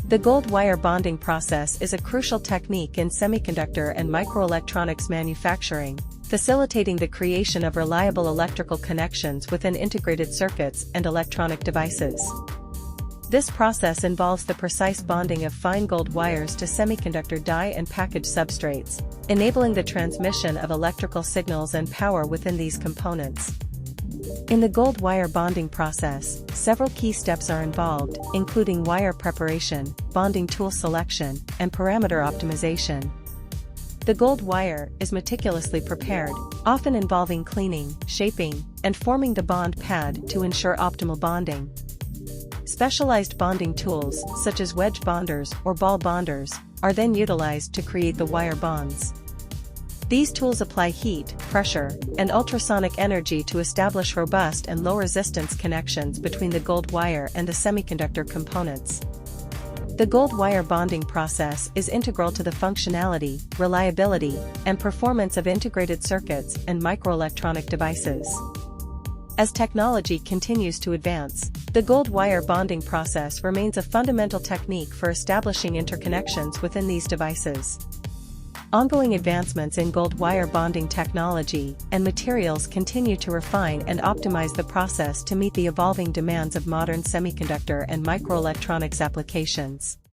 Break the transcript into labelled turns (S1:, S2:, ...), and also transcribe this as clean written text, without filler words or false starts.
S1: The gold wire bonding process is a crucial technique in semiconductor and microelectronics manufacturing, facilitating the creation of reliable electrical connections within integrated circuits and electronic devices. This process involves the precise bonding of fine gold wires to semiconductor die and package substrates, enabling the transmission of electrical signals and power within these components. In the gold wire bonding process, several key steps are involved, including wire preparation, bonding tool selection, and parameter optimization. The gold wire is meticulously prepared, often involving cleaning, shaping, and forming the bond pad to ensure optimal bonding. Specialized bonding tools, such as wedge bonders or ball bonders, are then utilized to create the wire bonds. These tools apply heat, pressure, and ultrasonic energy to establish robust and low-resistance connections between the gold wire and the semiconductor components. The gold wire bonding process is integral to the functionality, reliability, and performance of integrated circuits and microelectronic devices. As technology continues to advance, the gold wire bonding process remains a fundamental technique for establishing interconnections within these devices. Ongoing advancements in gold wire bonding technology and materials continue to refine and optimize the process to meet the evolving demands of modern semiconductor and microelectronics applications.